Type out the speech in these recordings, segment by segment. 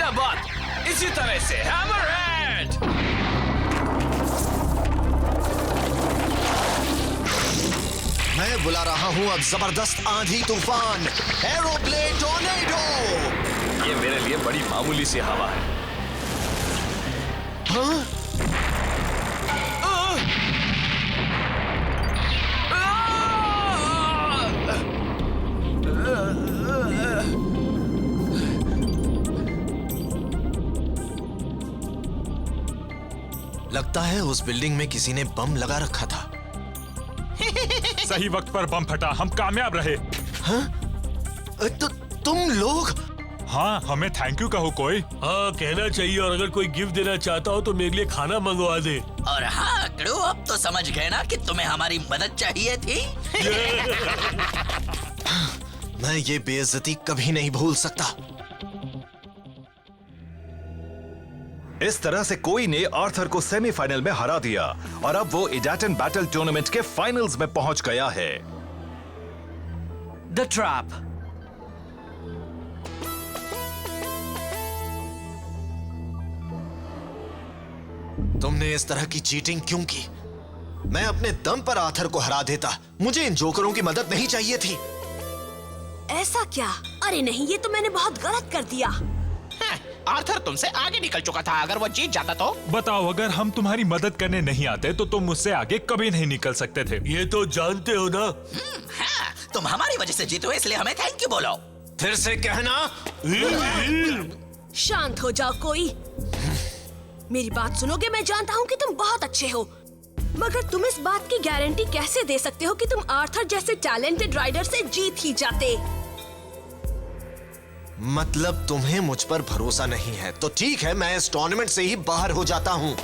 जिंदाबाद, इसी तरह से हैमरहेड। मैं बुला रहा हूँ अब जबरदस्त आंधी तूफान, एरोब्लेड टोर्नेडो। ये मेरे लिए बड़ी मामूली सी हवा है। हाँ? लगता है उस बिल्डिंग में किसी ने बम लगा रखा था। सही वक्त पर बम फटा, हम कामयाब रहे। हाँ? तो तुम लोग? हाँ, हमें थैंक यू कहो कोई। हाँ, कहना चाहिए। और अगर कोई गिफ्ट देना चाहता हो तो मेरे लिए खाना मंगवा दे। और हाँ क्रू, अब तो समझ गए ना कि तुम्हें हमारी मदद चाहिए थी। मैं ये बेइज्जती कभी नहीं भूल सकता। इस तरह से कोई ने आर्थर को सेमीफाइनल में हरा दिया और अब वो इडाटन बैटल टूर्नामेंट के फाइनल्स में पहुंच गया है। The trap. तुमने इस तरह की चीटिंग क्यों की? मैं अपने दम पर आर्थर को हरा देता। मुझे इन जोकरों की मदद नहीं चाहिए थी। ऐसा क्या? अरे नहीं, ये तो मैंने बहुत गलत कर दिया। आर्थर तुमसे आगे निकल चुका था। अगर वो जीत जाता तो? बताओ, अगर हम तुम्हारी मदद करने नहीं आते तो तुम मुझसे आगे कभी नहीं निकल सकते थे। ये तो जानते हो ना। हाँ, तुम हमारी वजह से जीते हो, इसलिए हमें थैंक यू बोलो। फिर से कहना। शांत हो जाओ कोई। मेरी बात सुनोगे? मैं जानता हूँ कि तुम बहुत अच्छे हो, मगर तुम इस बात की गारंटी कैसे दे सकते हो कि तुम आर्थर जैसे टैलेंटेड राइडर से जीत ही जाते? मतलब तुम्हें मुझ पर भरोसा नहीं है? तो ठीक है, मैं इस टूर्नामेंट से ही बाहर हो जाता हूँ।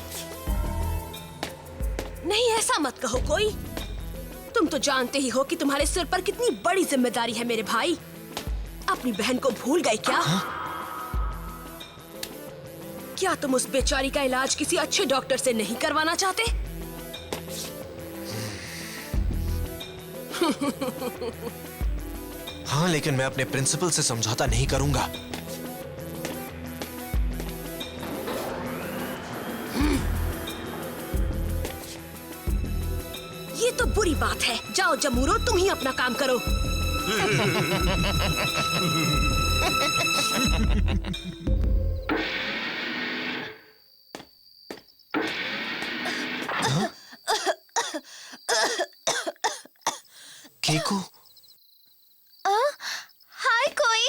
नहीं, ऐसा मत कहो कोई। तुम तो जानते ही हो कि तुम्हारे सिर पर कितनी बड़ी जिम्मेदारी है मेरे भाई। अपनी बहन को भूल गए क्या? क्या तुम उस बेचारी का इलाज किसी अच्छे डॉक्टर से नहीं करवाना चाहते? हाँ, लेकिन मैं अपने प्रिंसिपल से समझौता नहीं करूंगा। ये तो बुरी बात है। जाओ जमूरो, तुम ही अपना काम करो। केको, हाय कोई।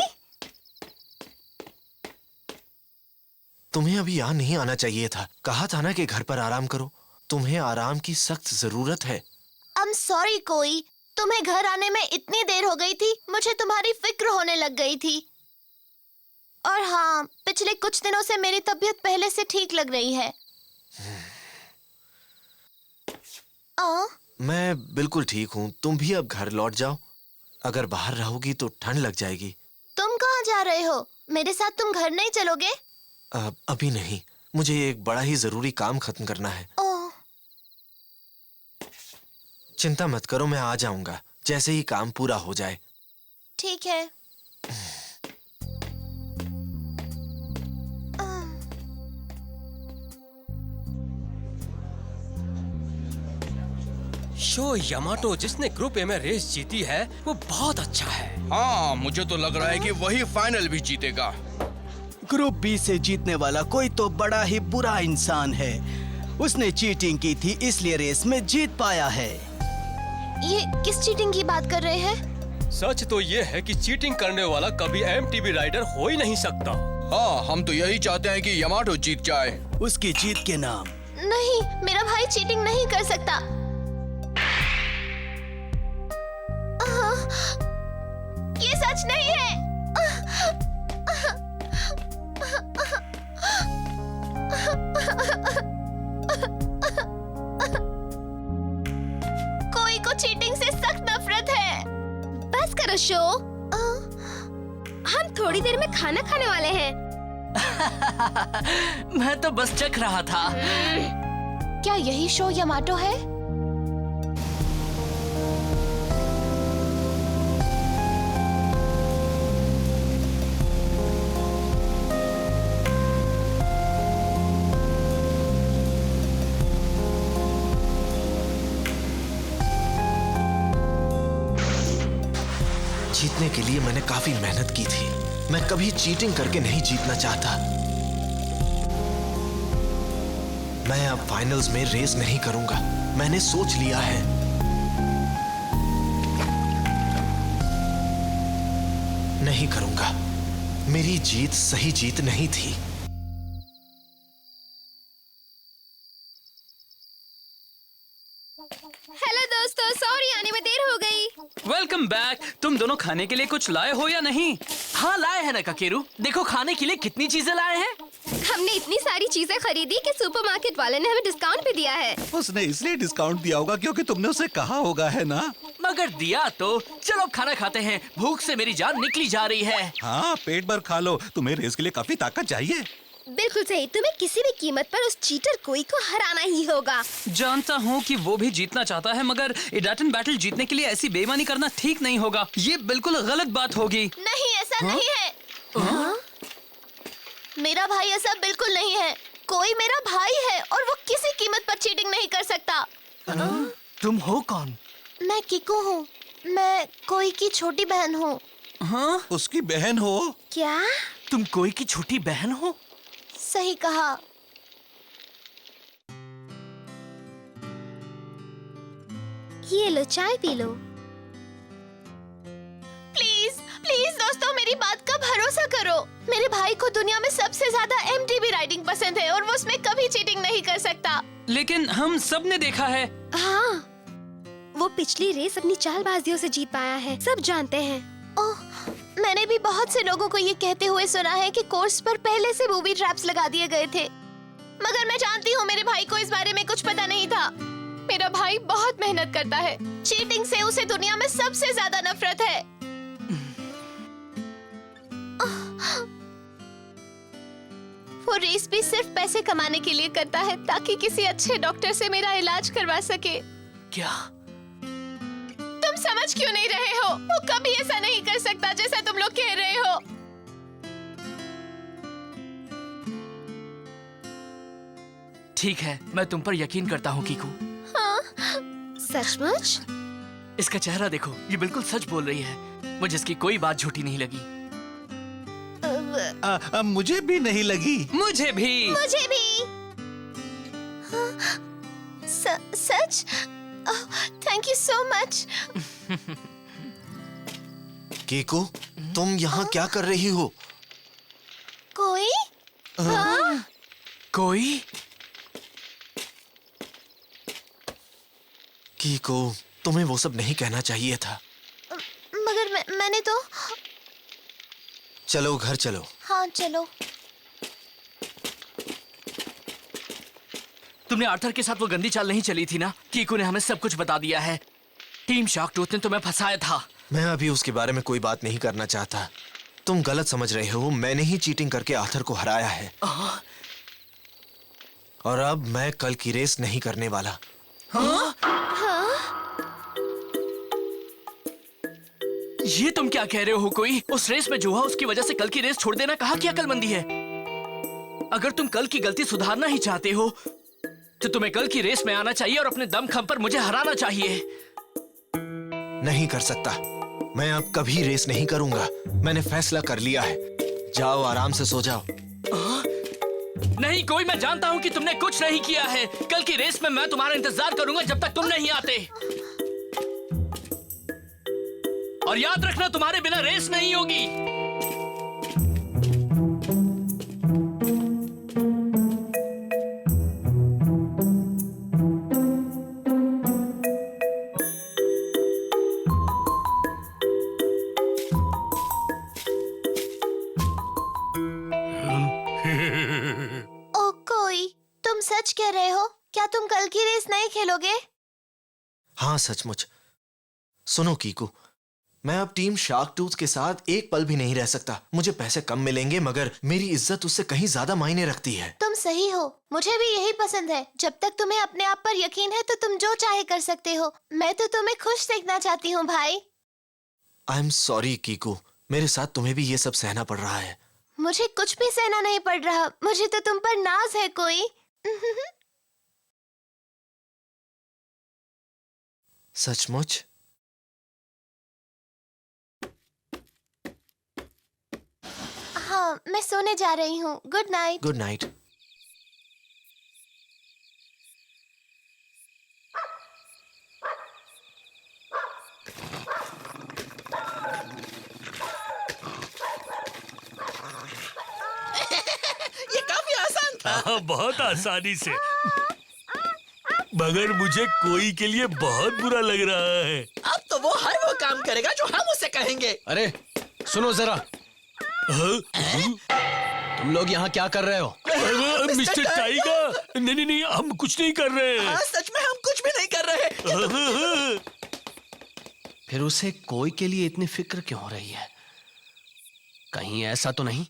तुम्हें अभी यहाँ नहीं आना चाहिए था। कहा था ना कि घर पर आराम करो। तुम्हें आराम की सख्त जरूरत है। I'm sorry कोई, तुम्हें घर आने में इतनी देर हो गई थी, मुझे तुम्हारी फिक्र होने लग गई थी। और हाँ, पिछले कुछ दिनों से मेरी तबीयत पहले से ठीक लग रही है। मैं बिल्कुल ठीक हूँ। तुम भी अब घर लौट जाओ। अगर बाहर रहोगी तो ठंड लग जाएगी। तुम कहाँ जा रहे हो? मेरे साथ तुम घर नहीं चलोगे? अभी नहीं, मुझे एक बड़ा ही जरूरी काम खत्म करना है। ओह। चिंता मत करो, मैं आ जाऊंगा जैसे ही काम पूरा हो जाए। ठीक है। शो यामाटो जिसने ग्रुप ए में रेस जीती है वो बहुत अच्छा है। हाँ, मुझे तो लग रहा है कि वही फाइनल भी जीतेगा। ग्रुप बी से जीतने वाला कोई तो बड़ा ही बुरा इंसान है। उसने चीटिंग की थी, इसलिए रेस में जीत पाया है। ये किस चीटिंग की बात कर रहे हैं? सच तो ये है कि चीटिंग करने वाला कभी एमटीबी राइडर हो ही नहीं सकता। हाँ, हम तो यही चाहते हैं कि यामाटो जीत जाए। उसकी जीत के नाम। नहीं, मेरा भाई चीटिंग नहीं कर सकता। ये सच नहीं है। कोई को चीटिंग से सख्त नफरत है। बस करो शो। हम थोड़ी देर में खाना खाने वाले हैं। मैं तो बस चख रहा था। क्या यही शो यामाटो है? जीतने के लिए मैंने काफी मेहनत की थी। मैं कभी चीटिंग करके नहीं जीतना चाहता। मैं अब फाइनल्स में रेस नहीं करूंगा। मैंने सोच लिया है। नहीं करूंगा। मेरी जीत सही जीत नहीं थी। हेलो दोस्तों, सॉरी आने में देर हो गई। Welcome back. तुम दोनों खाने के लिए कुछ लाए हो या नहीं? हाँ लाए हैं ना ककेरू। देखो खाने के लिए कितनी चीजें लाए हैं। हमने इतनी सारी चीजें खरीदी कि सुपरमार्केट वाले ने हमें डिस्काउंट भी दिया है। उसने इसलिए डिस्काउंट दिया होगा क्योंकि तुमने उसे कहा होगा, है ना? मगर दिया तो। चलो अब खाना खाते हैं, भूख से मेरी जान निकली जा रही है। हाँ, पेट भर खा लो। तुम्हें रेस के लिए काफी ताकत चाहिए। बिल्कुल सही। तुम्हें किसी भी कीमत पर उस चीटर कोई को हराना ही होगा। जानता हूँ कि वो भी जीतना चाहता है, मगर इडाटन बैटल जीतने के लिए ऐसी बेईमानी करना ठीक नहीं होगा। ये बिल्कुल गलत बात होगी। नहीं, ऐसा नहीं है। मेरा भाई ऐसा बिल्कुल नहीं है। कोई मेरा भाई है और वो किसी कीमत पर चीटिंग नहीं कर सकता। तुम हो कौन? मैं किको हूँ। मैं कोई की छोटी बहन हूँ। हाँ? उसकी बहन हो? क्या? तुम कोई की छोटी बहन हो? सही कहा। ये लो, चाय पी लो। प्लीज प्लीज दोस्तों, मेरी बात का भरोसा करो। मेरे भाई को दुनिया में सबसे ज्यादा MTB राइडिंग पसंद है और वो उसमें कभी चीटिंग नहीं कर सकता। लेकिन हम सब ने देखा है। हाँ, वो पिछली रेस अपनी चालबाजियों से जीत पाया है, सब जानते हैं। ओह, मैंने भी बहुत से लोगों को ये कहते हुए सुना है कि कोर्स पर पहले से बूबी ट्रैप्स लगा दिए गए थे। मगर मैं जानती हूँ मेरे भाई को इस बारे में कुछ पता नहीं था। मेरा भाई बहुत मेहनत करता है। चीटिंग से उसे दुनिया में सबसे ज्यादा नफरत है। वो रेस भी सिर्फ पैसे कमाने के लिए करता है ताकि किसी अच्छे डॉक्टर से मेरा इलाज करवा सके। क्या? तुम समझ क्यों नहीं रहे हो? वो कभी ऐसा नहीं कर सकता जैसा तुम लोग कह रहे हो। ठीक है, मैं तुम पर यकीन करता हूँ कीकू। हाँ, सचमुच? इसका चेहरा देखो, ये बिल्कुल सच बोल रही है। मुझे इसकी कोई बात झूठी नहीं लगी। मुझे भी नहीं लगी। मुझे भी। मुझे भी। हाँ, सच? Thank you so much. Kiku, तुम यहाँ क्या कर रही हो? कोई? हाँ? कोई? कीकू, तुम्हें वो सब नहीं कहना चाहिए था। मगर मैंने तो। चलो घर चलो। हाँ चलो। तुमने आर्थर के साथ वो गंदी चाल नहीं चली थी ना? कीकू ने हमें सब कुछ बता दिया है। टीम शार्क टूथ ने तुम्हें फंसाया था। मैं अभी उसके बारे में कोई बात नहीं करना चाहता। तुम गलत समझ रहे हो। मैंने ही चीटिंग करके आर्थर को हराया है। और अब मैं कल की रेस नहीं करने वाला। हाँ? ये तुम क्या कह रहे हो? कोई उस रेस में जो हुआ उसकी वजह से कल की रेस छोड़ देना कहाँ की अक्लमंदी है? अगर तुम कल की गलती सुधारना ही चाहते हो तो तुम्हें कल की रेस में आना चाहिए और अपने दमखम पर मुझे हराना चाहिए। नहीं कर सकता। मैं अब कभी रेस नहीं करूंगा। मैंने फैसला कर लिया है। जाओ आराम से सो जाओ। नहीं कोई, मैं जानता हूँ कि तुमने कुछ नहीं किया है। कल की रेस में मैं तुम्हारा इंतजार करूंगा जब तक तुम नहीं आते। और याद रखना, तुम्हारे बिना रेस नहीं होगी। ओ कोई, तुम सच कह रहे हो? क्या तुम कल की रेस नहीं खेलोगे? हाँ सचमुच। सुनो कीकू, मैं अब टीम शार्क टूथ के साथ एक पल भी नहीं रह सकता। मुझे पैसे कम मिलेंगे मगर मेरी इज्जत उससे कहीं ज्यादा मायने रखती है। तुम सही हो। मुझे भी यही पसंद है। जब तक तुम्हें अपने आप पर यकीन है तो तुम जो चाहे कर सकते हो। मैं तो तुम्हें खुश देखना चाहती हूँ भाई। आई एम सॉरी कीकू, मेरे साथ तुम्हें भी ये सब सहना पड़ रहा है। मुझे कुछ भी सहना नहीं पड़ रहा। मुझे तो तुम पर नाज है कोई। सचमुच? मैं सोने जा रही हूँ। Good night. Good night. ये काफी आसान था। हाँ, बहुत आसानी से। मगर मुझे कोई के लिए बहुत बुरा लग रहा है। अब तो वो हर वो काम करेगा जो हम उसे कहेंगे। अरे सुनो जरा, तुम लोग यहाँ क्या कर रहे हो? मिस्टर टाइगर, नहीं, हम कुछ नहीं कर रहे हैं। हाँ, सच में हम कुछ भी नहीं कर रहे। फिर उसे कोई के लिए इतनी फिक्र क्यों हो रही है? कहीं ऐसा तो नहीं?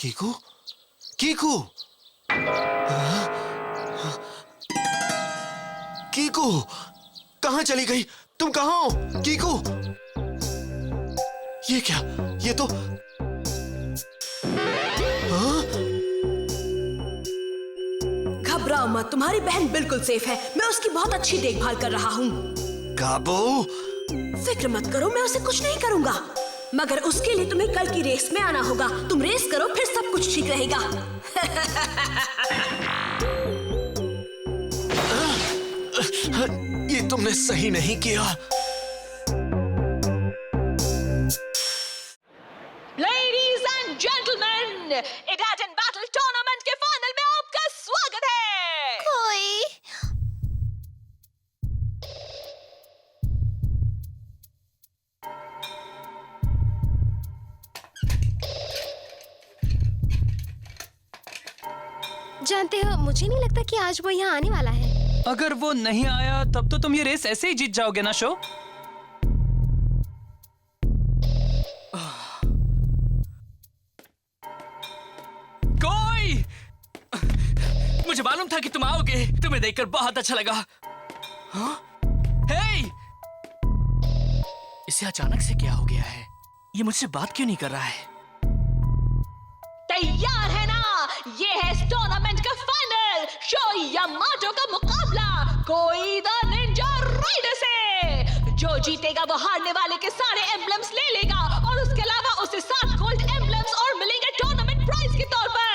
कीकू, कीकू, कीकू, कहाँ चली गई? तुम कहाँ हो कीकू? ये क्या? ये तो घबराओ मत, तुम्हारी बहन बिल्कुल सेफ है। मैं उसकी बहुत अच्छी देखभाल कर रहा हूँ। काबू, फिक्र मत करो, मैं उसे कुछ नहीं करूँगा। मगर उसके लिए तुम्हें कल की रेस में आना होगा। तुम रेस करो, फिर सब कुछ ठीक रहेगा। ये तुमने सही नहीं किया। Ladies and gentlemen, Edaten Battle Tournament के फाइनल में आपका स्वागत है। कोई जानते हो, मुझे नहीं लगता कि आज वो यहाँ आने वाला है। अगर वो नहीं आया तब तो तुम ये रेस ऐसे ही जीत जाओगे ना शो। कोई, मुझे मालूम था कि तुम आओगे। तुम्हें देखकर बहुत अच्छा लगा। हाँ? हे! इसे अचानक से क्या हो गया है? ये मुझसे बात क्यों नहीं कर रहा है? तैयार है ना? ये है इस टूर्नामेंट का फाइनल। शो यामाटो का मुकाबला कोई द निंजा राइडर से। जो जीतेगा वो हारने वाले के सारे एम्बलम्स ले लेगा और उसके अलावा उसे 7 गोल्ड एम्बलम्स और मिलेंगे टूर्नामेंट प्राइज के तौर पर।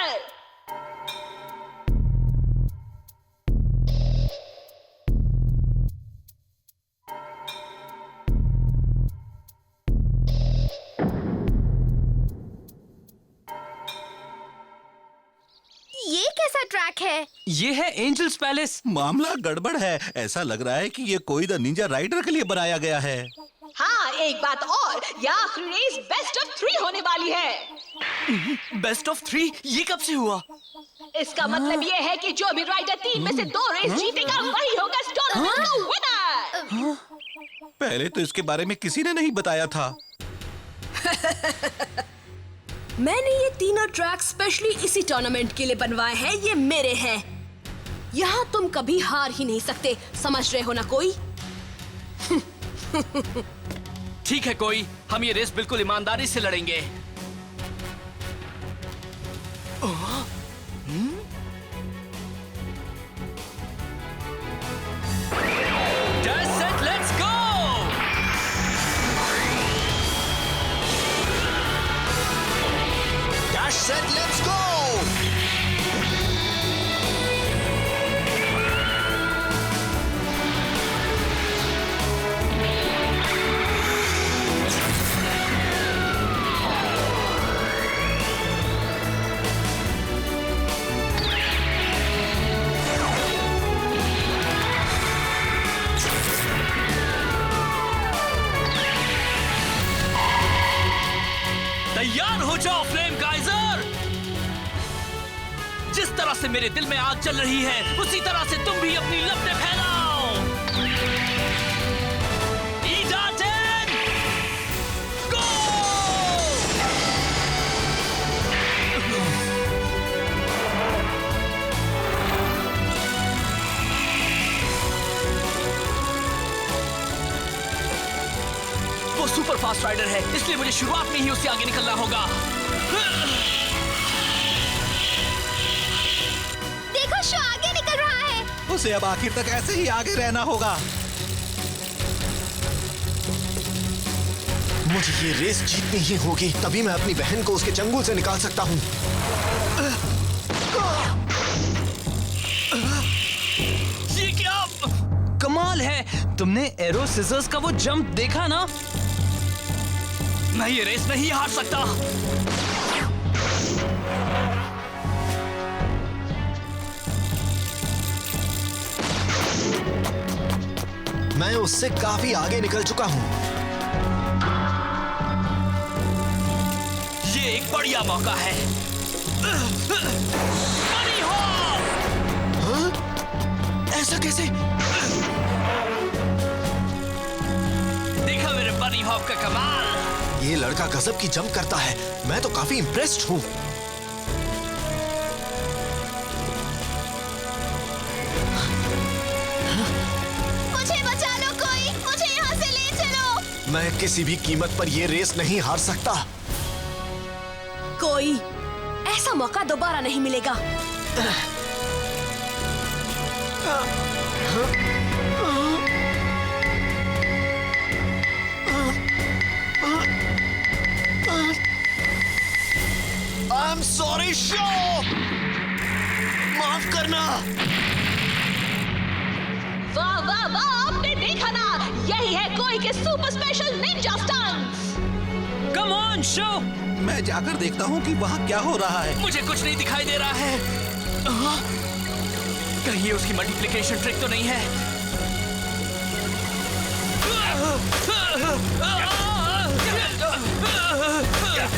ये कैसा ट्रैक है? ये है एंजल्स पैलेस। मामला गड़बड़ है। ऐसा लग रहा है कि ये कोई द निंजा राइडर के लिए बनाया गया है। हाँ, एक बात और, ये आखिरी रेस बेस्ट ऑफ 3 होने वाली है। Best of 3? ये कब से हुआ? इसका मतलब ये है कि जो भी राइडर 3 में से 2 रेस जीतेगा वही होगा इस टूर्नामेंट का विनर। पहले तो इसके बारे में किसी ने नहीं बताया था। मैंने ये तीनों ट्रैक स्पेशली इसी टूर्नामेंट के लिए बनवाए हैं। ये मेरे हैं। यहाँ तुम कभी हार ही नहीं सकते, समझ रहे हो ना कोई? ठीक है कोई, हम ये रेस बिल्कुल ईमानदारी से लड़ेंगे। That's it, let's go! Dash set, let's go! तैयार हो जाओ फ्लेम काइजर। जिस तरह से मेरे दिल में आग चल रही है उसी तरह से तुम भी अपनी लपटें फैलाओ। ईडाटेन, गो! वो सुपर फास्ट राइडर है, इसलिए मुझे शुरुआत में ही उससे आगे निकलना होगा। देखो, शो आगे निकल रहा है। उसे अब आखिर तक ऐसे ही आगे रहना होगा। मुझे ये रेस जीतनी ही होगी, तभी मैं अपनी बहन को उसके चंगुल से निकाल सकता हूँ। ये क्या कमाल है! तुमने एरो सिजर्स का वो जंप देखा ना? मैं ये रेस नहीं हार सकता। मैं उससे काफी आगे निकल चुका हूँ। ये एक बढ़िया मौका है। बनी हो! हाँ? ऐसा कैसे? देखा मेरे बनी हॉप का कमाल। ये लड़का गजब की जंप करता है। मैं तो काफी इम्प्रेस्ड हूँ। मुझे बचा लो कोई, मुझे यहाँ से ले चलो। मैं किसी भी कीमत पर ये रेस नहीं हार सकता। कोई ऐसा मौका दोबारा नहीं मिलेगा। I'm sorry, show! माफ करना। वाह वाह वाह, आपने देखा ना, यही है कोई के super special Ninja stunts. Come on show! मैं जाकर देखता हूँ कि वहाँ क्या हो रहा है। मुझे कुछ नहीं दिखाई दे रहा है। कहीं ये उसकी मल्टीप्लिकेशन ट्रिक तो नहीं है?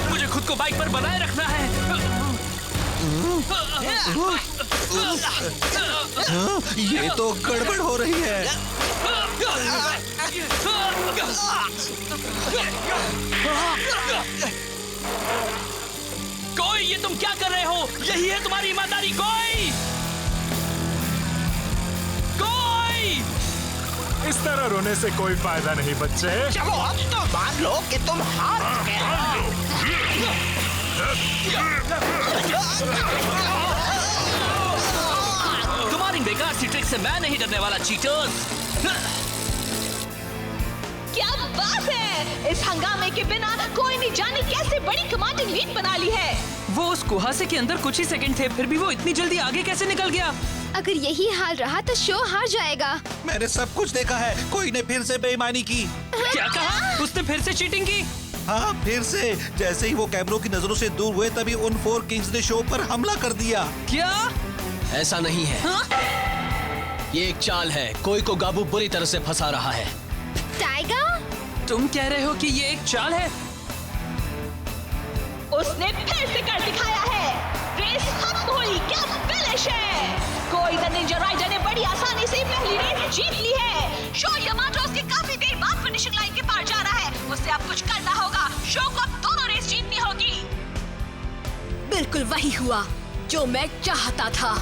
मुझे खुद को बाइक पर बनाए रखना है। ये तो गड़बड़ हो रही है। कोई, ये तुम क्या कर रहे हो? यही है तुम्हारी ईमानदारी? कोई इस तरह रोने से कोई फायदा नहीं बच्चे। चलो अब तो मान लो कि तुम हार चुके हो। तुम्हारी बेकार सी ट्रिक से मैं नहीं डरने वाला, चीटर्स। क्या बात है! इस हंगामे के बिना कोई नहीं जाने कैसे बड़ी कमांडिंग लीड बना ली है। वो उस कुहासे के अंदर कुछ ही सेकंड थे, फिर भी वो इतनी जल्दी आगे कैसे निकल गया? अगर यही हाल रहा तो शो हार जाएगा। मैंने सब कुछ देखा है। कोई ने फिर से बेईमानी की। क्या कहा? उसने फिर से चीटिंग की? हाँ, फिर से। जैसे ही वो कैमरों की नजरों से दूर हुए तभी उन 4 किंग्स ने शो पर हमला कर दिया। क्या? ऐसा नहीं है। ये एक चाल है। कोई को गाबू बुरी तरह से फंसा रहा है। टाइगर, तुम कह रहे हो कि ये एक चाल है? उसने फिर से कर दिखाया है। रेस खत्म हुई, क्या फिनिश है! कोई द निंजा राइडर ने बड़ी आसानी से पहली रेस जीत ली है। शो यामाटो उसके काफी देर बाद फिनिशिंग लाइन के पार जा रहा है। उसे अब कुछ करना होगा। शो को अब दोनों रेस जीतनी होगी। बिल्कुल वही हुआ जो मैं चाहता था।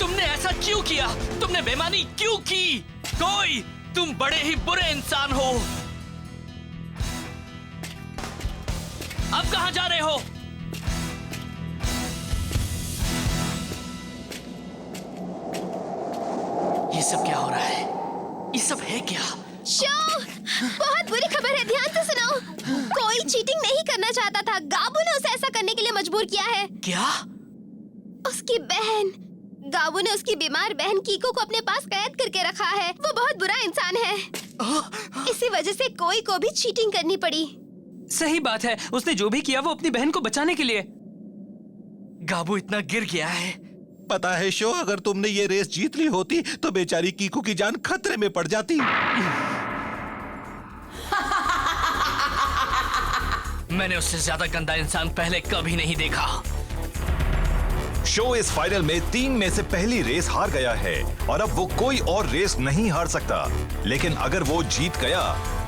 तुमने ऐसा क्यों किया? तुमने बेईमानी क्यों की? कोई, तुम बड़े ही बुरे इंसान हो। अब कहां जा रहे हो? ये सब क्या हो रहा है? ये सब है क्या? शो, बहुत बुरी खबर है, ध्यान से सुनो। कोई चीटिंग नहीं करना चाहता था। गाबू ने उसे ऐसा करने के लिए मजबूर किया है। क्या? उसकी बहन गाबू ने उसकी बीमार बहन कीको को अपने पास कैद करके रखा है। वो बहुत बुरा इंसान है। इसी वजह से कोई को भी चीटिंग करनी पड़ी। सही बात है। उसने जो भी किया वो अपनी बहन को बचाने के लिए। गाबू इतना गिर गया है। पता है शो, अगर तुमने ये रेस जीत ली होती तो बेचारी कीको की जान खतरे में पड़ जाती। मैंने उससे ज्यादा गंदा इंसान पहले कभी नहीं देखा। शो इस फाइनल में 3 में से पहली रेस हार गया है और अब वो कोई और रेस नहीं हार सकता। लेकिन अगर वो जीत गया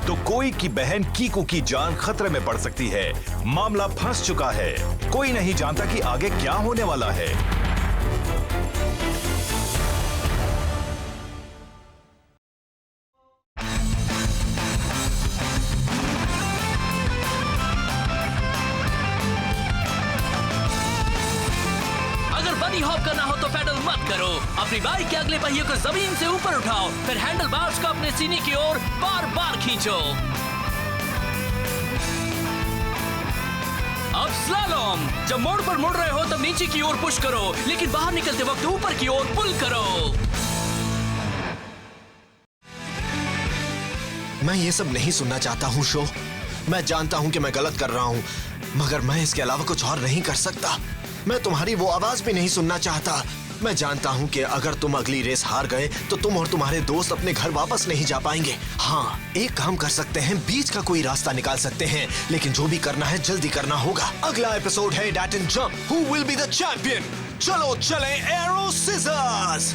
तो कोई की बहन कीको की जान खतरे में पड़ सकती है। मामला फंस चुका है। कोई नहीं जानता कि आगे क्या होने वाला है। मत करो। अपनी बाइक के अगले पहिए को जमीन से ऊपर उठाओ, फिर हैंडल बार्स को अपने सीने की ओर बार बार खींचो। अब स्लालोम। जब मोड़ पर मुड़ रहे हो तब नीचे की ओर पुश करो, लेकिन बाहर निकलते वक्त ऊपर की ओर पुल करो। मैं ये सब नहीं सुनना चाहता हूँ शो। मैं जानता हूँ कि मैं गलत कर रहा हूँ, मगर मैं इसके अलावा कुछ और नहीं कर सकता। मैं तुम्हारी वो आवाज भी नहीं सुनना चाहता। मैं जानता हूँ कि अगर तुम अगली रेस हार गए तो तुम और तुम्हारे दोस्त अपने घर वापस नहीं जा पाएंगे। हाँ, एक काम कर सकते हैं, बीच का कोई रास्ता निकाल सकते हैं, लेकिन जो भी करना है जल्दी करना होगा। अगला एपिसोड है that and jump, who will be the champion. चलो चले एरो सिजर्स।